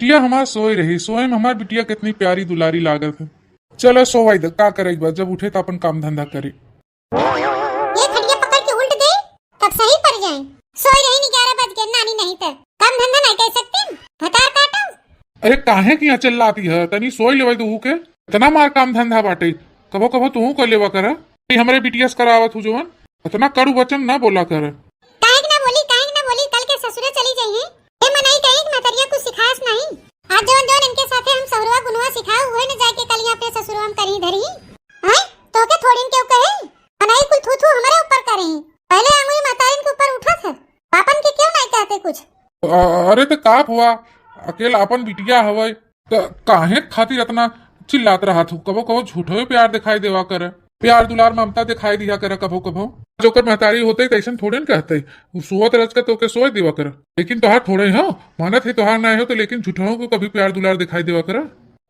बिटिया हमार सोए रही, सोए में हमार बिटिया कितनी प्यारी दुलारी लागत है। चलो सोवाई दे, का करे बा, जब उठे तो अपन काम धंधा करे। ये खड़िया पकड़ के उल्ट दे तब सही पड़ जाए। सोई रही 11 बज के, नानी नहीं तो काम धंधा नहीं कर सकते। भतार काटो। अरे काहे की चिल्लाती है, तनी सोई लेवे तू के, इतना मार काम धंधा बाटे, कबो कबो तू कर लेवा कर। हमरे बिटिया से करावत हूँ जोन, इतना कड़ू वचन ना बोला कर। काहे ना बोली, कल के ससुरे चली जाइए। ए मनाई कहीं कि मतरिया कुछ सिखास नहीं। आज जोन जोन इनके साथे हम सौरवा गुनवा सिखाओ हुए न जाके कल यहाँ पे ससुरवा हम करी धरी हैं। तो के थोड़ी क्यों कहे मनाई कुल थू थू हमारे ऊपर करे। पहले अंगुली मातारिन के ऊपर उठा था, पापन के क्यों नहीं कहते कुछ। अरे तो काप हुआ, अकेला अपन बिटिया हवे तो काहे खातिर इतना चिल्लात रहा थू। कबो कबो झूठो प्यार दिखाई देवा कर, प्यार दुलार ममता दिखाई दिया कर। कबो कबो जोकर महतारी होते तैसन थोड़े न कहते, सोवत रच के तो के सोच देवा कर। लेकिन तोहार थोड़े हो मानत है, तोहार ना हो तो, लेकिन झूठों को कभी प्यार दुलार दिखाई देवा कर।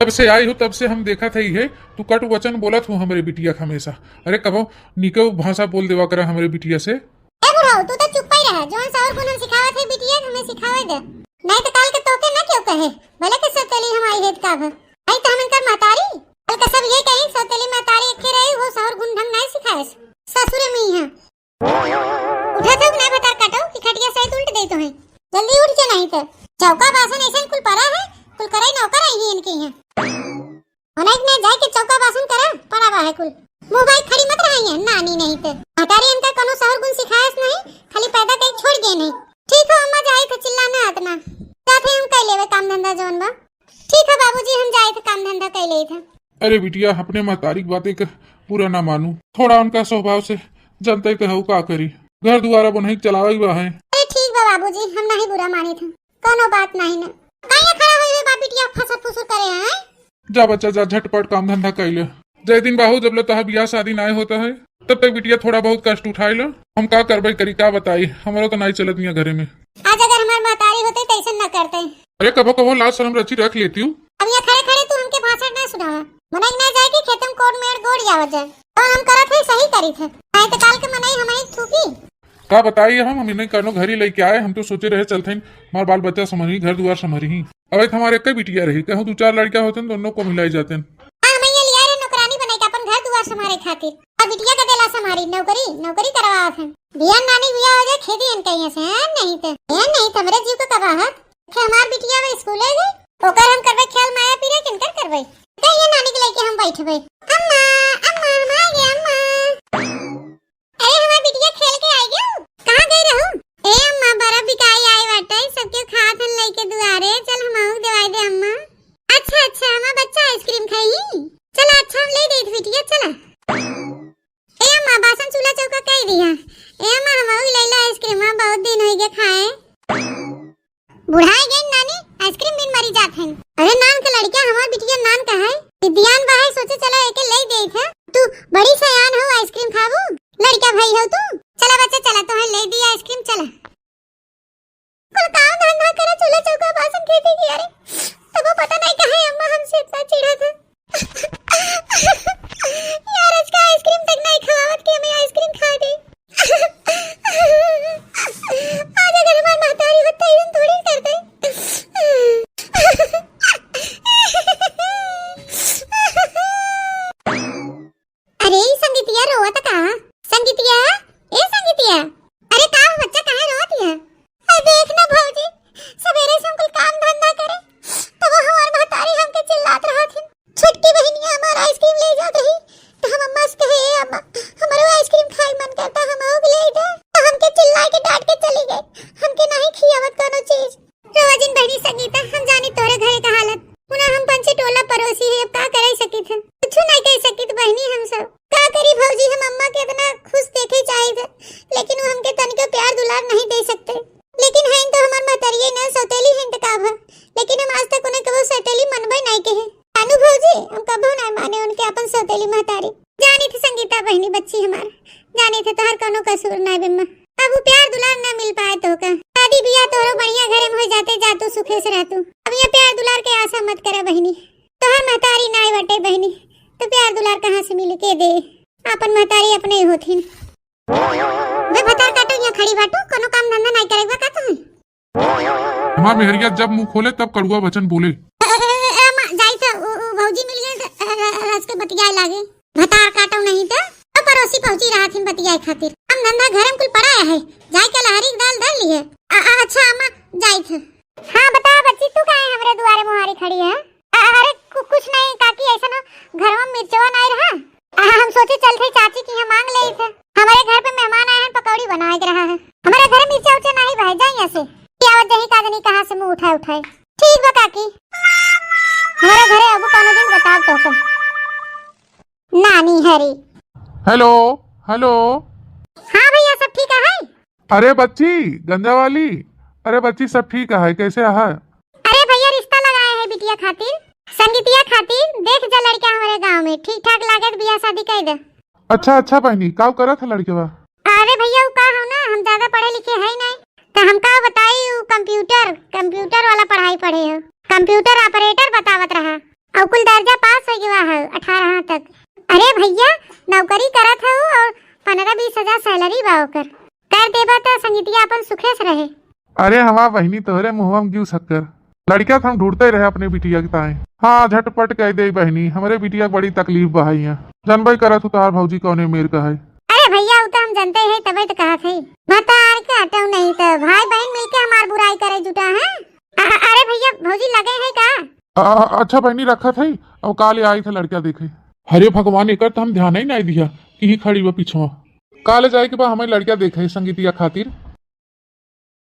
तब से आई हो तब से हम देखा था ही है, तू कट वचन बोलत हूँ हमारे बिटिया हमेशा। अरे कबो निको भाषा बोल देवा कर हमारे बिटिया से। तू तो चुप ही रहा, जोन सौर गुण हम सिखावत है बिटिया हमें सिखावे दे, नहीं तो काल के तोके ना क्यों कहे। भले के सतेली हम आई हेत का भ आई तो हम इनकर मातारी कल का सब ये कहीं सतेली मातारी एके रही वो सौर गुण ढंग नहीं सिखाए ससुरे में ही है। उठा तो ना बता काटो कि खटिया सहित उल्ट दे तो है, जल्दी उठ जा नहीं तो चौका बासन ऐसा कुल परा है, कुल कराई नौकर आई है इनके यहाँ। अनेक ने जाए के चौका बासन करा पड़ा बा है कुल मुंह भाई खड़ी मत रही है नानी नहीं तो मातारी इनका कोनो सौर गुण सिखाएस नहीं, खाली पैदा कहीं छोड़ गए नहीं। ठीक है अम्मा जाए तो चिल्लाना आतना साथे हम कर लेवे काम धंधा जोन बा। ठीक है बाबूजी हम जाए तो काम धंधा कर ले था। अरे बिटिया अपने महतारी बातें का पूरा ना मानू, थोड़ा उनका स्वभाव से जनता कहू का करी, घर दुआरा बनही चलावा ही बा है। अरे ठीक बा बाबूजी हम नहीं बुरा मानी था, कोनो बात नहीं ना। काहे खड़ा होए बा बिटिया फसर फुसर करे हैं। जा बच्चा जा झटपट काम धंधा कर ले। जय दिन बाहू जब ले तहा बियाह शादी ना होता है तब तक बिटिया थोड़ा बहुत कष्ट उठाए लो। हम का करबे करी का बताई, हमारा तो नहीं चलत मियां घरे में। आज अगर हमार महतारी होते तो ऐसा ना करते। अरे कबो कबो लाज शर्म रची रख लेती हूँ। अब ये खड़े खड़े तू हमके भाषण ना सुनावा, मनाई ना जाए कि खेतम कोड में गोड़ जावत जाए और हम करत है सही करी थे, नहीं तो काल के मनाई हमारी थूकी का बताइए। हम नहीं करनो घर ही लेके आए, हम तो सोचे रहे चलते हमारे बाल बच्चा समझी घर दुआर समझ ही। अब हमारे एक बिटिया रही कहूँ 2-4 लड़कियां होते दोनों को मिलाई जाते हैं। हमारे खातिर और बिटिया का देला हमारी नौकरी करवा थे। बियान नानी बिया हो जाए खेती इन कहीं से नहीं तो मेरे जीव को कबाहत के हमार बिटिया में स्कूल है ओकर हम करबे ख्याल माया पीरे किनकर करबे कहिए नानी के लेके हम बैठबे। अम्मा अम्मा हम आ गए अम्मा। अरे हमार बिटिया खेल के आई गयो, कहां गई रहू। ए अम्मा बड़ा बिकाई आई बाटे, सबके खात हन लेके दुआरे, चल हम आऊ दवाई दे अम्मा। अच्छा हमार बच्चा आइसक्रीम खाई, चला अच्छा हम ले दे बिटिया चला। ए अम्मा बासन चूल्हा चौका कई दिया। ए अम्मा हम और लैला आइसक्रीम बहुत दिन हो गए खाए। बुढ़ाई गई नानी आइसक्रीम बिन मरी जात हैं। अरे नान के लड़कियां हमार बिटिया नान का है विद्यान बा है, सोचे चला एके ले दे था। तू बड़ी सयान हो आइसक्रीम खाबू, लड़का भाई हो तू। चला बच्चा चला तो ले दी आइसक्रीम चला। कुल काम धंधा करे चूल्हा चौका बासन खेती की। अरे तब वो पता नहीं कहां अम्मा हमसे इतना चिढ़ा था। यार आज का आइसक्रीम तक नहीं खवावत के हमें आइसक्रीम खा गई। आज अगर हमारी महतारी होता है थोड़ी करते। अरे संगीतिया रोवत का संगीतिया ए संगीतिया अरे का बच्चा काहे रोवत है। अरे देख ना भौजी सवेरे से हम कुल काम धंधा करे तब हमार महतारी हमके चिल्लात रहा थी। छोटी बहनिया हमारा आइसक्रीम ले जात रही तो हम अम्मा से कहे अम्मा हमारा आइसक्रीम खाए मन करता हम आओ ले दे तो हमके चिल्ला के डांट के चली गई, हमके नहीं खियावत कोनो चीज। रोजिन बहनी संगीता हम जानी तोरे घरे का हालत पुना हम पंचे टोला पड़ोसी है, अब का करे सकी थे कुछ नहीं कह सकी तो बहनी हम सब का करी भौजी। हम अम्मा के इतना खुश देखे चाहे थे लेकिन वो हमके तनिक प्यार दुलार नहीं दे सकते। लेकिन है तो हमार महतारी न सौतेली है का भा, लेकिन हम आज तक उन्हें कबो सौतेली मनबे नहीं कहे। अनु भौजी हम कबो नहीं माने उनके अपन सौतेली महतारी। जानी थी संगीता बहनी बच्ची हमार, जानी थे तोहर कोनो कसूर नहीं बिम्मा। अब प्यार दुलार न मिल पाए तो का शादी बियाह तोरो बढ़िया घरे में हो जाते जा तू सुखे से रहतू। अब ये प्यार दुलार के आशा मत करा बहनी, तोहर महतारी नहीं बटे बहनी तो प्यार दुलार कहां से मिल के दे, अपन महतारी अपने ही होथिन। वे बता काटो या खड़ी बाटो कोनो काम धंधा नहीं करेगा का तू। हमार मेहरिया जब मुंह खोले तब कड़ुआ वचन बोले। जाई था भौजी मिल गए राज के बतियाए लागे भतार काटो नहीं तो पड़ोसी पहुंची रहा थी बतियाए खातिर। हम धंधा घर में कुल पड़ाया है जाई के लहरी दाल डाल लिए। अच्छा अम्मा जाई थे। हां बता बच्ची तू काहे हमरे दुआरे मुहारी खड़ी है? अरे कुछ नहीं काकी ऐसा ना घर में मिर्चवा नहीं रहा। हम सोचे चल थे चाची की यहाँ मांग ले थे। हमारे घर पे मेहमान आए हैं पकौड़ी बनाए के रहा है। हमारे घर मिर्चा उच्चा नहीं भाई जाए ऐसे आवत जही कागनी कहां से मुंह उठाए। ठीक बा काकी हमारे घरे अब कोनो दिन बताओ तो को नानी हरी। Hello hello. हाँ भैया सब ठीक है? अरे बच्ची गंजा वाली, अरे बच्ची सब ठीक है, कैसे है? अरे भैया रिश्ता लगाए हैं बिटिया खातिर संगीतिया खातिर। देख जा लड़का हमारे गांव में ठीक ठाक लागत बियाह शादी कर दे। अच्छा अच्छा बहनी का करत है लड़के बा? अरे भैया वो का हो ना हम ज्यादा पढ़े लिखे है नहीं तो हम का बताई कंप्यूटर वाला पढ़ाई पढ़े हो। कंप्यूटर ऑपरेटर बतावत रहा और कुल दर्जा पास हो गया है 18 तक। अरे भैया नौकरी करत है और 15-20 हजार सैलरी बा ओकर कर देबा तो संगीतिया अपन सुखे से रहे। अरे हमार बहनी तोहरे मुँह में क्यों शक्कर, लड़किया तो हम ढूंढते रहे अपने बिटिया के ताए। हाँ झटपट कह दे बहनी, हमारे बिटिया बड़ी तकलीफ बहाई है। जानबई करत तार भौजी कौने मेर का है। अरे भैया वो तो हम जानते हैं तभी तो कहा थे बतार के हटाऊ नहीं तो भाई बहन मिलके हमार बुराई करे जुटा है। अरे भैया भौजी लगे हैं का? अच्छा बहनी रखा था और काले आई था लड़किया देखे। अरे भगवान एक तो हम ध्यान ही नहीं दिया कि ही खड़ी वो पीछे काले जाए के बाद हमें लड़किया देखे संगीतिया खातिर।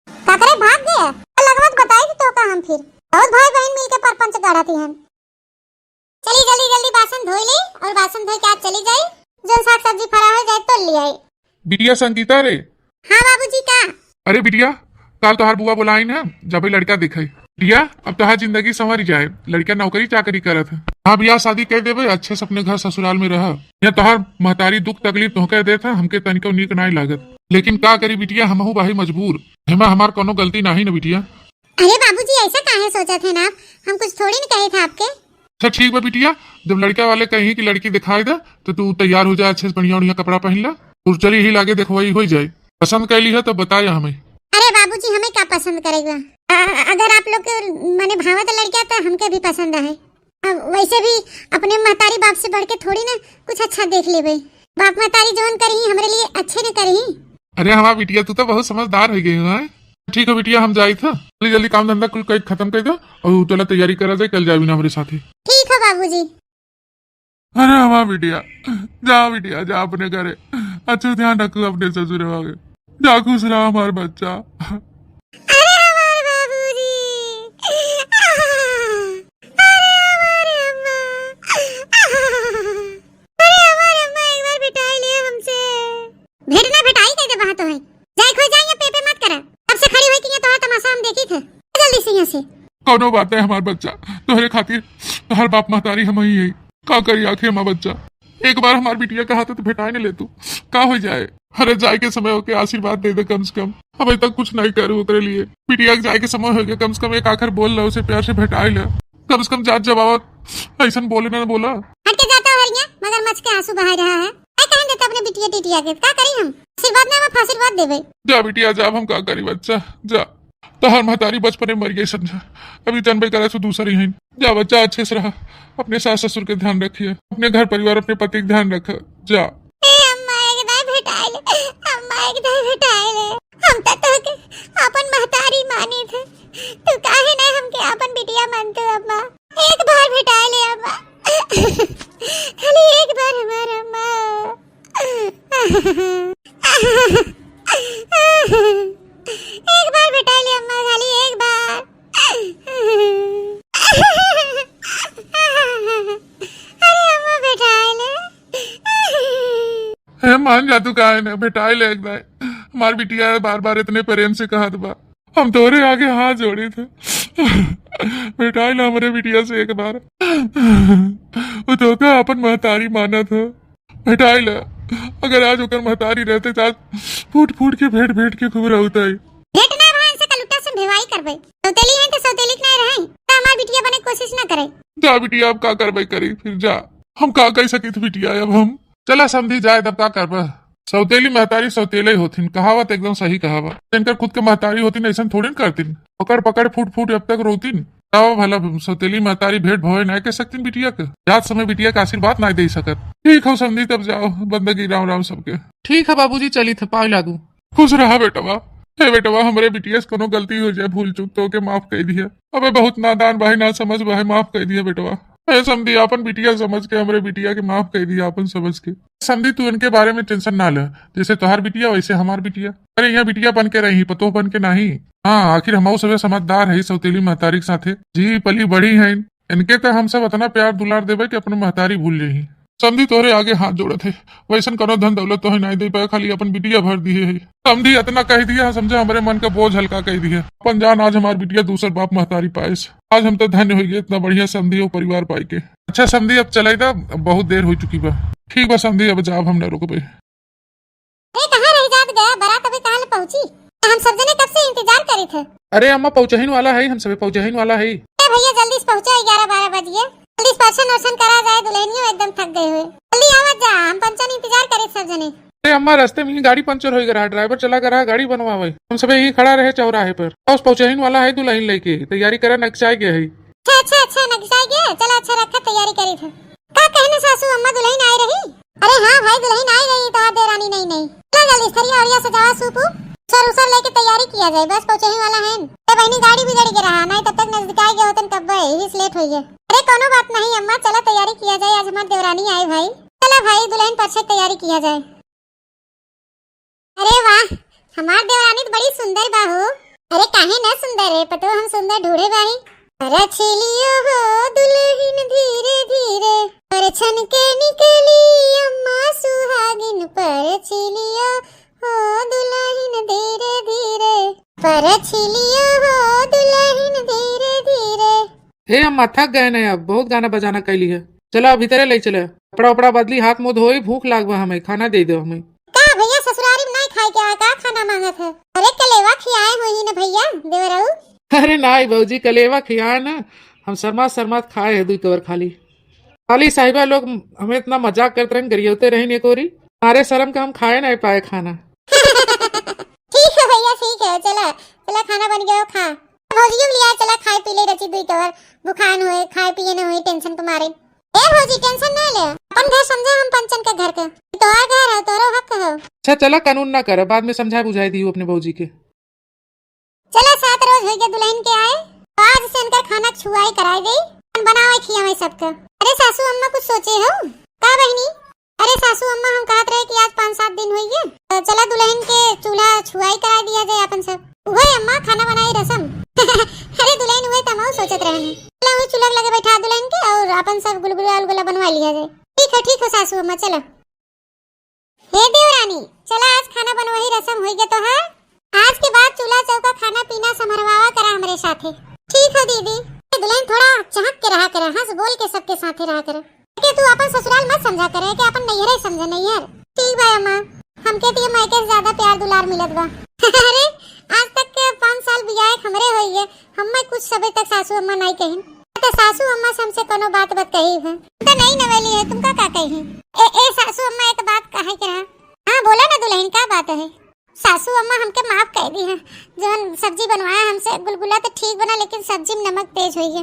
काकरे भाग गया लगवत बताई तो का हम फिर बहुत भाई बहन मिलके परपंच गाड़ती हैं। चली जल्दी बासन धोई ले और बासन धोई के आज चली जाई जो साग सब्जी फरा हो जाए तो ले आई। बिटिया संगीता रे। हाँ बाबूजी का? अरे बिटिया कल तोहार बुआ बुलाई ना जब लड़का देखे। बिटिया अब तोहार जिंदगी संवर जाए, लड़का नौकरी चाकरी करत है। हाँ बियाह शादी कह देवे अच्छे से अपने घर ससुराल में रह। या तोहार महतारी दुख तकलीफ तो कह देता हमके तनिको नीक नहीं लागत, लेकिन का करी बिटिया हमहू भाई मजबूर हेमा हमार कोनो गलती नहीं ना बिटिया। अरे बाबूजी ऐसा काहे सोचा थे ना हम कुछ थोड़ी न कहे थे आपके। अच्छा ठीक है बिटिया, जब लड़का वाले कहीं की लड़की दिखाई दे तो तू तैयार हो जा, अच्छे से बढ़िया बढ़िया कपड़ा पहन ला और चली ही लागे देखवाई हो जाए। पसंद कैली है तो बताया हमें। अरे बाबूजी हमें क्या पसंद करेगा? अगर आप लोग के माने भावत लड़किया तो हमके भी पसंद है। वैसे भी अपने महतारी बाप से बढ़ के थोड़ी ना कुछ अच्छा देख ले भाई। बाप महतारी जोन करी हमारे लिए अच्छे न करी। अरे हमारा बिटिया तू तो बहुत समझदार हो गई है। ठीक है बिटिया हम जाई था, जल्दी जल्दी काम धंधा कुल खत्म कर दो और चला तैयारी करा जाए, कल जाए ना हमारे साथ ही। ठीक है बाबूजी। अरे हमारा बिटिया जा बिटिया जा अपने घरे, अच्छा ध्यान रखो अपने ससुर वागे, जा खुश रहा हमारा बच्चा। अरे हमारे बाबूजी, अरे हमारे अम्मा, अरे हमारे अम्मा एक बार बिठाई लिए हमसे। भेटना भेटाई कह दे वहाँ तो है जाए खो जाए पेपे मत करा। अब से खड़ी हुई कि तो तमाशा हम देखी थे जल्दी से यहाँ से। कौनो बात है हमार बच्चा तोहरे खातिर तोहर बाप महतारी हम ही है, का करी आखे हमार बच्चा। एक बार हमार बिटिया कहा तो भेटाई नहीं ले तू का हो जाए। अरे जाए के समय होके आशीर्वाद दे दे कम से कम, अभी तक कुछ नहीं करू ओकरे लिए। बिटिया के जाए के समय हो गया, कम से कम एक आखिर बोल लो उसे प्यार से भेटाई ले, कम से कम जात जवाब ऐसा बोले ना बोला। हट के जाता हो हरिया मगर मच के आंसू बहा रहा है। क्या कहें देता अपने बिटिया टिटिया के का करी हम आशीर्वाद ना हम आशीर्वाद देवे। जा बिटिया जा, हम का करी बच्चा जा, तोहर महतारी बचपन में मर गई समझा, अभी जनबे करे तो दूसरी है। जा बच्चा अच्छे से रहा, अपने सास ससुर के ध्यान रखिए, अपने घर परिवार अपने पति के ध्यान रख जा। हम तो अपन महतारी माने थे, तू काहे ना हमके अपन बिटिया मानते अम्मा। एक बार भेटाए ले अम्मा, खाली एक बार हमारा अम्मा। एक बार भेटाए ले अम्मा, खाली एक बार। अरे अम्मा भेटाए ले। मान जा तू का ना भेटाई ले एक बार, हमार बिटिया बार बार इतने प्रेम से कहा बा, हम तोरे आगे हाथ जोड़े थे। भेटाई ला हमारे बिटिया से एक बार, वो तो का अपन महतारी माना था। भेटाई ला, अगर आज होकर महतारी रहते तो आज फूट फूट के भेंट भेंट के खूब रहता है। भेटना भाई से कलुटा से भेवाई करबे, सौतेली है तो सौतेली नहीं रहे तो हमार बिटिया बने कोशिश ना करे। जा बिटिया अब का करबे करी, फिर जा हम का कह सकी थी बिटिया, अब हम चला समझी जाए तब का करबा। सौतेली महतारी सौतेले होथिन, कहावत एकदम सही कहावत। इनकर खुद के महतारी होती ऐसा थोड़ी न करतीन, पकड़ पकड़ फूट फूट अब तक रोतीन। तब भला सौतेली महतारी भेंट भवे नहीं कह सकतीन बिटिया के, जात समय बिटिया का आशीर्वाद नहीं दे सकत। ठीक हो समझी, तब जाओ, बंदगी राम राम सबके। ठीक है बाबूजी, चली थे पाँव लागू। खुश रहा बेटवा। हे बेटवा, हमरे बिटिया से कोनो गलती हो जाए, भूल चूक तो के माफ कर दिया। अबे बहुत नादान भाई, ना समझ भाई, माफ कर दिया बेटवा। समझी अपन बिटिया समझ के, हमरे बिटिया के माफ कर दिया अपन समझ के। समझी तू इनके बारे में टेंशन ना ले, जैसे तुहार बिटिया वैसे हमार बिटिया। अरे यहाँ बिटिया बन के रही, पतो बन के नहीं। हाँ, आखिर हम सब समझदार है सौतेली महतारी के साथे जी पली बड़ी है। इनके तो हम सब इतना प्यार दुलार देवे कि अपने महतारी भूल जाही। समझी तोरे आगे हाथ जोड़े थे, वैसन करो धन दौलत तो है नहीं दे पाए, खाली अपन बिटिया भर दिए है। समझी इतना कह दिया, समझे हमारे मन का बोझ हल्का कह दिया। अपन जान आज हमारी बिटिया दूसर बाप महतारी पाए, आज हम तो धन्य हो गए इतना बढ़िया समझी परिवार पाई के। अच्छा समझी, अब चले था, बहुत देर हो चुकी बा। ठीक बा समझी, अब जाब हम न रुकबे। कहाँ रह जात गया, बारात अभी कहाँ पहुँची? हम सब जने कब से इंतजार करे थे। अरे अम्मा पहुँचहीन वाला है, हम सब पहुँचहीन वाला है। भैया जल्दी से पहुँचो, 11-12 बजिए। जल्दी स्पर्शन वर्शन करा जाए, दुल्हनियों एकदम थक गए हुए। जल्दी आवत जा, हम पंचन इंतजार करे सब जने। अरे अम्मा रास्ते में ही गाड़ी पंचर हो गया, ड्राइवर चला कर गाड़ी बनवावे, हम सब यही खड़ा रहे चौराहे पर। बस पहुँचहीन वाला है, दुल्हन लेके तैयारी करे नक्शा गया है। अच्छा नक्शा गया, चला अच्छा रखा, तैयारी करी थे। क्या कहने सासू अम्मा दुल्हन आई रही? अरे हाँ भाई, दुल्हन आई रही तो देरानी नहीं। चला जल्दी थरिया और सजावा सूपू सर लेके तैयारी किया जाए, बस पहुँचे ही वाला है। बहनी गाड़ी बिगड़ के रहा, नहीं तब तक नजदीक आ गए होते कब ही लेट हो गए। अरे कोनो बात नहीं अम्मा, चला तैयारी किया जाए, आज हमारी देवरानी आए भाई। चला भाई दुल्हन परफेक्ट तैयारी किया जाए। अरे वाह, हमार देवरानी तो बड़ी सुंदर बाहू। अरे काहे न सुंदर है, पतो हम सुंदर ढूंढे बाही। अरे छिलियो हो दुल्हन धीरे धीरे, पर छन के निकली अम्मा सुहागिन। पर छिलियो हो दुल्हन धीरे धीरे, पर छिलियो हो दुल्हन धीरे धीरे। हे अम्मा थक गए न, अब बहुत गाना बजाना कैली है। चलो भीतरे ले चले, कपड़ा उपड़ा बदली, हाथ मुँह धोई, भूख लागवा हमें, खाना दे दो हमें। का भैया ससुरारी में नहीं खाए क्या, का खाना मांगत है? अरे कलेवा खियाए हुई न भैया देवराऊ। अरे नहीं बहूजी, कलेवा खिया न, हम शर्मात खाए है, 2 कवर खाली साहिबा लोग हमें इतना मजाक करते रहे, गरियोते रहे कोरी, हमारे शर्म का हम खाए नहीं पाए खाना। ठीक है भैया, ठीक है, चला खाना बन गया, खा भौजी लिया, चला खाए पी ले रची 2 कवर, बुखार हुए खाए पिए न हुए, टेंशन को मारे। ए भौजी टेंशन ना ले, अपन घर समझा हम पंचन का घर का, तो आ घर है, तोरो हक हो। अच्छा चला, कानून ना करे, बाद में समझा बुझाई दी अपने बहूजी के। चला 7 रोज हो गए दुल्हन के आए, तो आज से इनका खाना छुआई कराई गई, बनावे खियावे सबका। अरे सासू अम्मा कुछ सोचे हो का बहनी? अरे सासू अम्मा हम कहत रहे कि आज 5-7 दिन हुई है, तो चला दुल्हन के चूल्हा छुआई करा दिया जाए अपन सब। वही अम्मा खाना बनाई रसम। अरे दुल्हन हुए तमाम सोचत रहने, चला वही चूल्हा लगे बैठा दुल्हन के और अपन सब गुलगुला बनवा लिया जाए। ठीक है सासू अम्मा, चलो। हे देवरानी, चला आज खाना बनवाही रसम हो गया तो है, आज के बाद चूल्हा चौका खाना पीना समरवावा करा हमारे साथे। ठीक है दीदी, दुल्हन थोड़ा चहक के रहा करे, हंस बोल के सबके साथे रहा करे, कि तू अपन ससुराल मत समझा करे कि अपन नैहर समझे नैहर। ठीक भाई अम्मा, हमके तो ये मायके से ज्यादा प्यार दुलार मिलत बा। अरे आज तक के 5 साल बियाह हमरे होई है, हम्मे कुछ सबे तक सासू अम्मा नहीं कहिन, तो सासू अम्मा से हमसे कोनो बात कही है तो नहीं नवेली है, तुमका का कही? ए सासू अम्मा एक बात कहे के रहा। हाँ बोला ना दुल्हन, क्या बात है? सासू अम्मा हमके माफ कर दी है, जो सब्जी बनवाया हमसे, गुलगुला तो ठीक बना लेकिन सब्जी में नमक तेज हुई है।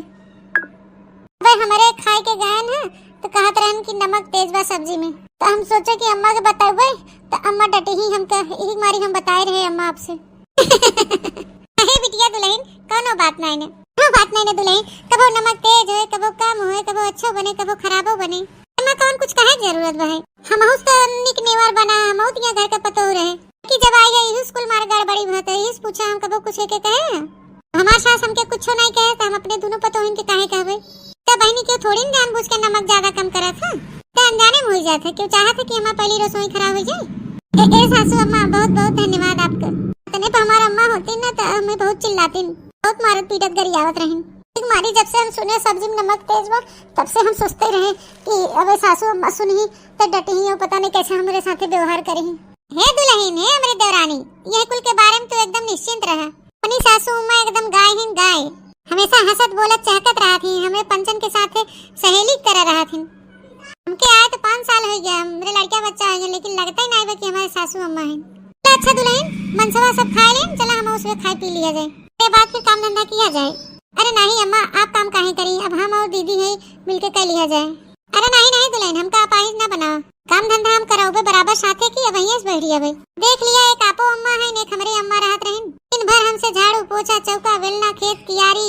भाई हमारे खाए के गए हैं तो कहत रहन कि नमक तेज बा सब्जी में, तो हम सोचे कि अम्मा के बतावे तो अम्मा डटे ही हमका, यही मारी हम बताए रहे अम्मा आपसे। अरे बिटिया दुल्हन, कोनो बात नहीं ने, बात नहीं ने दुल्हन, कबो नमक तेज होए, कबो कम होए, कबो अच्छो बने, कबो खराबो बने, अम्मा कौन कुछ कहे जरूरत बा है। हम तो निक नेवर बना, हम उतिया घर का पतो रहे कि जब आई है स्कूल मार गड़बड़ी भत है, इस पूछा हम कबो कुछ के कहे, हमार सास हमके कुछ नहीं कहे तो हम अपने दोनों पतोहिन के काहे कहबे? तो बहनी क्यों थोड़ी न जानबूझ के नमक ज्यादा कम करत है, तो अनजाने में हो जाता है, क्यों चाहत है कि हमारी पहली रसोई खराब हो जाए। ए सासू अम्मा बहुत बहुत धन्यवाद आपका, तने पर हमारा अम्मा होती न तो हमें बहुत चिल्लाती, बहुत मारत पीटत गरियावत रही। मारी जब से हम सुने सब्जी में नमक तेज बा, तब से हम सोचते रहे कि अबे सासू अम्मा सुनही तो डटही और पता नहीं कैसे हमारे साथे व्यवहार करही। हे दुल्हन, हे हमारी देवरानी, यह कुल के बारे में तो एकदम निश्चिंत रहा, अपनी सासू अम्मा एकदम गाय, हमेशा हंसत बोलत चहकत रहा थी, हमें पंचन के साथ सहेली कर रहा थी। हमके आए तो 5 साल हो गया, मेरे लड़का बच्चा है, लेकिन लगता ही नहीं कि हमारे है सासू अम्मा है। अच्छा दुल्हन मनसवा सब खाए लें, चला हम उसमें खाए पी लिया जाए, के बाद फिर काम धंधा किया जाए। अरे नहीं अम्मा आप काम काहे करी, अब हम और दीदी है मिलके कर लिया जाए। अरे नहीं नहीं दुल्हन हमका अपाहिज ना बनाओ, काम धंधा हम कराओगे बराबर साथे की अब यहीं बैठ रही। देख लिया एक आपो अम्मा है ने हमरे अम्मा रहत रहिन, दिन भर हमसे झाड़ू पोछा चौका वेलना खेत कियारी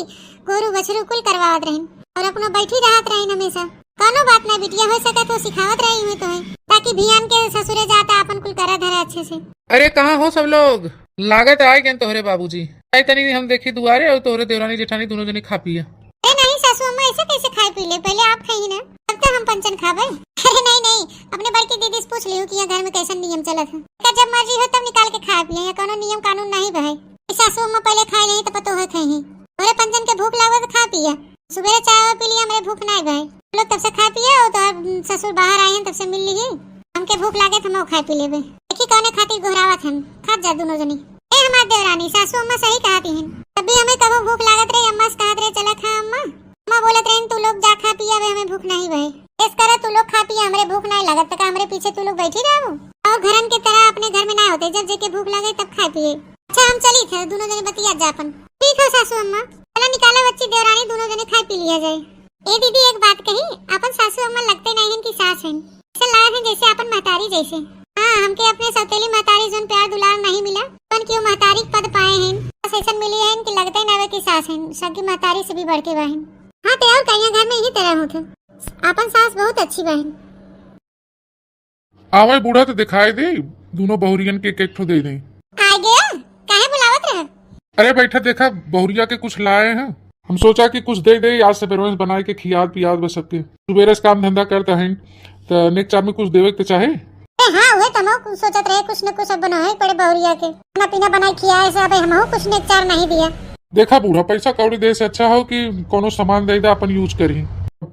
गोरू बछरू कुल करवावत रहिन और अपना बैठी रहत रहिन हमेशा। कानो बात ना बिटिया हो सके तो सिखावत रही हुई तो है, ताकि भियान के ससुरे जाता अपन कुल करा धरा अच्छे से। अरे कहाँ हो सब लोग, लागत आए गए तोहरे बाबूजी आई तनी हम देखी दुआरे और तोहरे देवरानी जेठानी दोनों जने खा पिया। अरे नहीं सासू अम्मा ऐसे कैसे खाए पी ले, पहले आप खाई ना तब तो हम पंचन खावे। अरे नहीं नहीं अपने बड़की दीदी से पूछ लियो कि यहाँ घर में कैसा नियम चलत है, जब मर्जी हो तब निकाल के खा पिए, कोनो नियम कानून नहीं भाई। सासू अम्मा पहले खाए नहीं तो पतो है खाई, और पंचन के भूख लागो तो खा पिया, सुबह चाय पी लिया मेरे भूख नहीं भाई लोग तब से खा पिए और तो ससुर बाहर आए हैं तब से मिल लिए हमके भूख लागे तो हम खा पी लेबे। देखी कौने खातिर घोरावत हम खा जा दोनों जनी। ए हमार देवरानी सासू अम्मा सही कहती हैं, तब भी हमें कबो भूख लागत रही अम्मा से कहत रहे चला खा अम्मा, अम्मा बोलत रहे तू लोग जा खा पिया हमें भूख नहीं भाई, इस करे तू लोग खा पिया हमरे भूख नहीं लागत तक हमरे पीछे तू लोग बैठी रहो और घरन के तरह अपने घर में ना होते, जब जेके भूख लगे तब खा पिए। अच्छा हम चली थे दोनों जने बतिया जापन। ठीक है सासू अम्मा चला निकाला बच्ची देवरानी दोनों जने खा पी लिया जाए। ए दीदी एक बात कही, अपन सासू अम्मा लगते नहीं हैं कि सास हैं, ऐसा लगा है जैसे अपन महतारी जैसे। हाँ हमके अपने सौतेली महतारी जोन प्यार दुलार नहीं मिला तो क्यों महतारी पद पाए हैं, बस ऐसा मिली है कि लगते ना वे की सास हैं, सबकी महतारी से भी बढ़ के बहन। हाँ तो और कहीं घर में यही तरह होते, अपन सास बहुत अच्छी बहन। आवे बूढ़ा तो दिखाई दे, दोनों बहुरियन के एक ठो दे दे। आ गया काहे बुलावत रहे? अरे बैठा देखा बहुरिया के कुछ लाए हैं, हम सोचा कि कुछ दे दे आज से पेरोस बनाए के खियाद पियाद बस सबके सुबेरे से काम धंधा करता है तो नेक चार में कुछ देवे के चाहे। हाँ वे तमो सोचत रहे कुछ न कुछ अब बनाए पड़े बहुरिया के खाना पीना बनाए खियाए से, अब हमहू कुछ नेक चार नहीं दिया। देखा बूढ़ा पैसा कौड़ी दे से अच्छा हो कि कोनो सामान दे दे अपन यूज करी,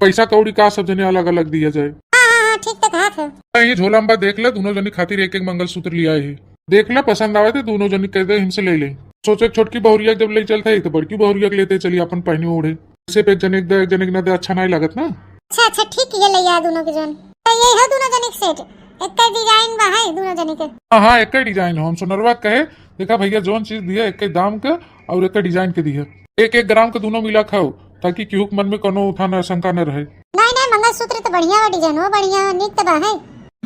पैसा कौड़ी का सब जने अलग अलग दिया जाए। हाँ ठीक तो कहा था। ये झोला अम्बा देख ले, दोनों जनी खातिर एक एक मंगलसूत्र लिया है, देख ले पसंद आवे थे दोनों जनी कह दे हमसे ले ले। सोचे छोटकी बहुरिया जब ले चलता है तो बड़की बहुरिया के लेते चली अपन पहने ओढ़े, सिर्फ एक जने एक जने न दे अच्छा नहीं लागत ना। अच्छा अच्छा ठीक है ले आ दोनों के जोन तो ये है दोनों जने के सेट एक का डिजाइन बा है दोनों जने के। हाँ एक डिजाइन हो, हम सुनरवा कहे देखा भैया जोन चीज दिया एक दाम का और एक डिजाइन के दिया, एक एक ग्राम के दोनों मिला खाओ ताकि केहू मन में कोनो उठाना शंका न रहे। नहीं नहीं मंगलसूत्र तो बढ़िया है, डिजाइन हो बढ़िया निक तो बा है।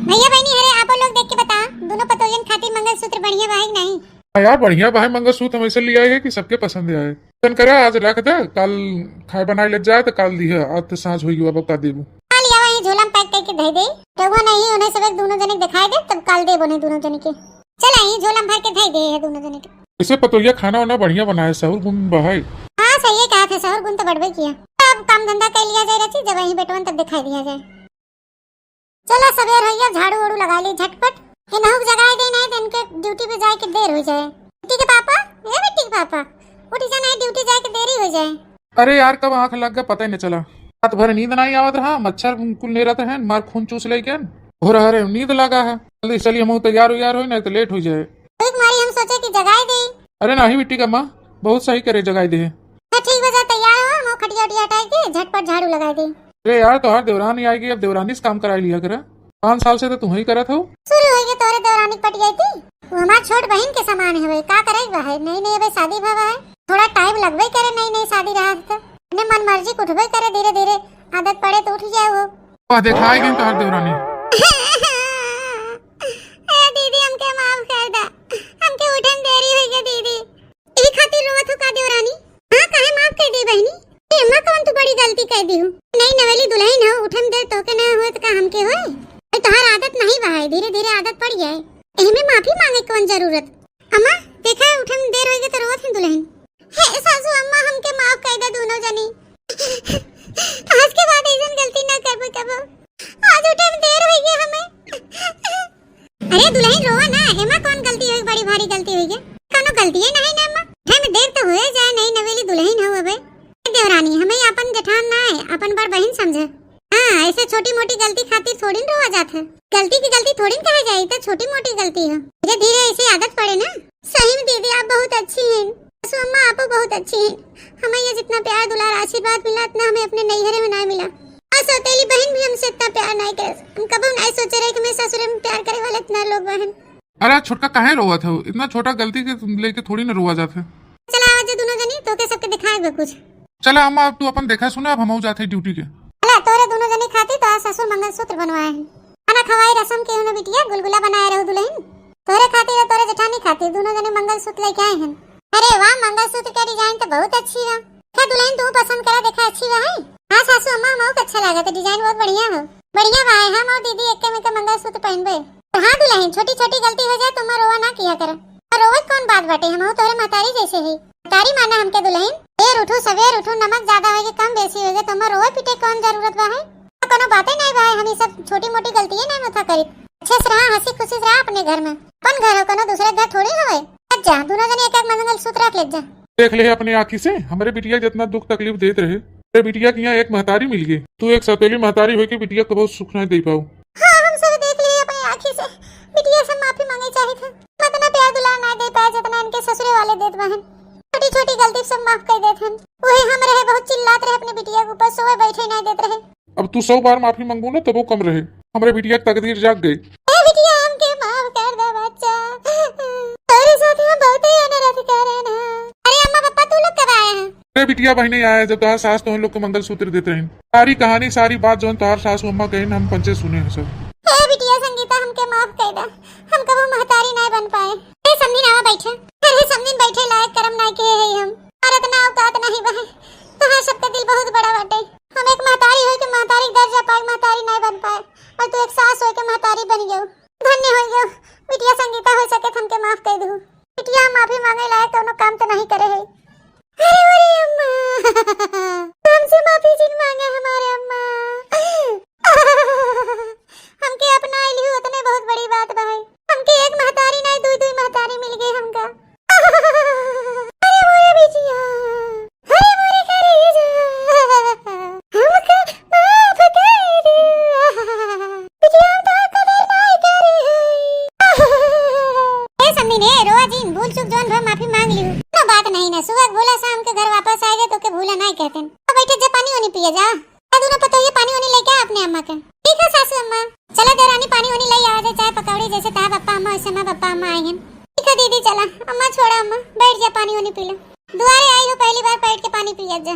भैया बहनी अरे आप लोग देख के बता दोनों पतोयन खातिर मंगलसूत्र बढ़िया बा है नहीं? हाँ यार बढ़िया भाई मंगलसूत्र हम ऐसे लिया है कि सबके पसंद आए, चल करे आज रख दे कल खाए बनाए लग जाए तो कल दिया आज तो सांझ होगी बाबा का देबू। हां लिया वही झोला में पैक करके दे दे तो वो नहीं उन्हें सब एक दोनों जने दिखाई दे तब कल दे बोने दोनों जने के। चल आई झोला में भर के दे दे है दोनों जने के। इसे पतोलिया खाना वाना बढ़िया बनाए सहूर गुण बहाई। हां सही है कहा था सहूर गुण तो बढ़बे किया, अब काम धंधा कर लिया जाए रची जब वहीं बेटवन तब दिखाई दिया जाए। चलो सवेर होइया झाड़ू वाड़ू लगा ली झटपट, इनहु जगाए दे नहीं तो इनके ड्यूटी पे जाए के देर हो जाए। बेटी के पापा ए बेटी के पापा उठ जा नहीं ड्यूटी जाए के देरी हो जाए। अरे यार कब आंख लग गया पता ही नहीं चला, रात भर नींद नहीं आवत रहा, मच्छर कुल नहीं रहते हैं मार खून चूस ले क्या हो रहा है, नींद लगा है जल्दी चलिए हम तैयार हो नहीं तो लेट हो जाए। एक मारी हम सोचे कि जगाए दे। अरे नहीं बेटी का माँ बहुत सही करे जगाई दे। ठीक बजा तैयार हो हम खटिया उटिया हटाए के झटपट झाड़ू लगा दे। अरे यार तो हर देवरानी आएगी, अब देवरानी से काम कराई लिया करा, 5 साल से तो तुम ही करत हो। शुरू हो गई तोरे देवरानी पट गई थी, वो हमार छोट बहन के समान है का करे है, नहीं नहीं अबे शादी भवा है थोड़ा टाइम लगबे करे, नहीं नहीं शादी रहा तो ने मन मर्जी उठबे करे, धीरे धीरे आदत पड़े तो उठ जाए वो। वाह दिखाई गई तो हर देवरानी। ए दीदी हमके माफ कर दा, हमके उठन देरी हो गई दीदी, ई खातिर रोवत हो का देवरानी? हां काहे माफ कर दी बहनी, ए अम्मा कौन तू बड़ी गलती कर दी हूं, नहीं नवेली दुल्हन हो उठन दे तो के ना होत का हमके होए, ए तोहार आदत नहीं बहाई धीरे धीरे आदत पड़ जाए, एमे माफी मांगे कौन जरूरत। अम्मा देखा उठन देर हो गई तो रोवत है दुल्हन। हे सासू अम्मा हमके माफ कर दे दोनों जनी, आज के बाद ऐसा गलती ना करबे कबो, आज उठन देर हो गई हमें। अरे दुल्हन रोवा ना, एमा कौन गलती हुई, बड़ी भारी गलती हुई है, कोनो गलती है नहीं ना अम्मा, हमें देर तो होए जाए, नहीं नवेली दुल्हन हो अबे देवरानी हमें अपन जेठान ना है अपन बड़ बहन समझे। हाँ ऐसे छोटी मोटी गलती खातिर थोड़ी रोवा जात है, गलती की गलती थोड़ी कहा जाए तो छोटी मोटी गलती है, धीरे धीरे ऐसे आदत पड़े ना। सही में दीदी आप बहुत अच्छी हैं, सासू अम्मा आप बहुत अच्छी हैं, हमें ये जितना प्यार दुलार आशीर्वाद मिला इतना हमें अपने नैहरे में नहीं मिला, और सौतेली बहन भी हमसे इतना प्यार नहीं करे, हम कभी नहीं सोचे रहे कि मैं ससुर में प्यार करे वाले इतना लोग बहन। अरे छोटका काहे रोवा था? इतना छोटा गलती के लेके थोड़ी ना रोवा जाता। चला आवाज दोनों जनी तो के सबके दिखाएगा कुछ। चला अम्मा अब तू अपन देखा सुना, अब हम जाते ड्यूटी के। चला तोरे दोनों जनी खाती तो आज ससुर मंगलसूत्र बनवाए हैं। खाना खवाई रसम के उन्हें बिटिया गुलगुला बनाए रहो दुल्हन। तोरे खाती और तोरे जेठानी खाती दोनों जने मंगलसूत्र लेके आए हैं। अरे वाह मंगलसूत्र का डिजाइन तो बहुत अच्छी है। क्या दुल्हन तू पसंद करा देखा अच्छी है? हाँ सासू अम्मा बहुत अच्छा लगा था, डिजाइन बहुत बढ़िया है। बढ़िया भाई हम और दीदी एक में मंगलसूत्र पहनबे। हाँ दुल्हन छोटी छोटी गलती हो जाए तुम रोवा ना किया कर। रोवत कौन बात बाटे, हम तोरे महतारी जैसे है। महतारी माना हमके दुल्हन देर उठो सवेर उठो, नमक ज्यादा होगे कम बेसी होगे तुम रोवे पीटे कौन जरूरत बा है? कोनो बातें नहीं भाई, हम सब छोटी मोटी गलती है नहीं मथा करी। अच्छे से रहा हंसी खुशी से रहा अपने घर में। अपन घर हो कोनो दूसरे घर थोड़ी होए। जा दोनों जने एक एक मंगलसूत्र रख ले जा। देख ले अपनी आँखी से हमारे बिटिया जितना दुख तकलीफ देते रहे, तेरे बिटिया की यहाँ एक महतारी मिल गई। तू एक सौतेली महतारी हुई कि बिटिया को बहुत सुख नहीं दे पाऊ। हाँ हम सब देख लिए अपनी आँखी से। बिटिया से माफी मांगी चाहिए था, इतना प्यार दुलार नहीं दे पाए जितना इनके ससुरे वाले देत बहन। छोटी छोटी गलती सब माफ कर देते हैं। वही हम रहे बहुत चिल्लाते रहे अपनी बिटिया के ऊपर, सोए बैठे नहीं देते रहे। अब तू 100 बार माफी मांगू ना तब वो कम रहे। हमारे बिटिया की तकदीर जाग गई। बिटिया हमके माफ कर दे बच्चा, तेरे साथ हम बहुत ही अनर्थ करे ना। अरे अम्मा पापा तू लोग कब आए हैं? अरे बिटिया बहने आया जब तुम्हार सास तो हम लोग को मंगलसूत्र देते रहे। सारी कहानी सारी बात जो तुम्हार सास अम्मा कहे हम पंचे सुने हैं सब। हे बिटिया संगीता हमके माफ कर दे, हम कबो महतारी नहीं बन पाए। ए समझी ना बैठे, अरे समझी बैठे लायक कर्म नहीं किए है हम। और इतना औकात नहीं बहे। तुम्हारा सबका दिल बहुत बड़ा बाटे। हम एक महतारी हो के महतारी दर्जा पाए महतारी नहीं बन पाए, और तू एक सास हो के महतारी बन गयो। धन्य हो गयो बिटिया संगीता, हो सके हमके माफ कर दू। बिटिया माफी मांगे लायक कोनो काम तो नहीं करे है। अरे अम्मा हमसे माफी जिन मांगे हमारे अम्मा। हमके अपना लियो उतने बहुत बड़ी बात भाई। हमके एक महतारी नहीं दुई दुई महतारी मिल गई हमका। अरे मोरे बिटिया, अरे मोरे कलेजा, हमका माफ कर दे। बिटिया हम तो कदर नहीं करे है। ए सन्नी ने रोआ जीन भूल चूक जोन भर माफी मांग लियो। ना बात नहीं ना, सुबह बोला शाम के घर वापस आएगा तो के भूला नहीं कहते। अब बैठे जा पानी वानी पिए जा। दोनों पता ये पानी वानी लेके आ अपने अम्मा के। ठीक है सासू अम्मा, चला देरानी पानी वानी ले आ जा, चाय पकौड़ी जैसे ताहा पप्पा अम्मा वैसे मां पप्पा अम्मा आए हैं। ठीक है दीदी चला, अम्मा छोड़ा अम्मा बैठ जा पानी वानी पी ले। दुआरे आई हो पहली बार बैठ के पानी पिया जा।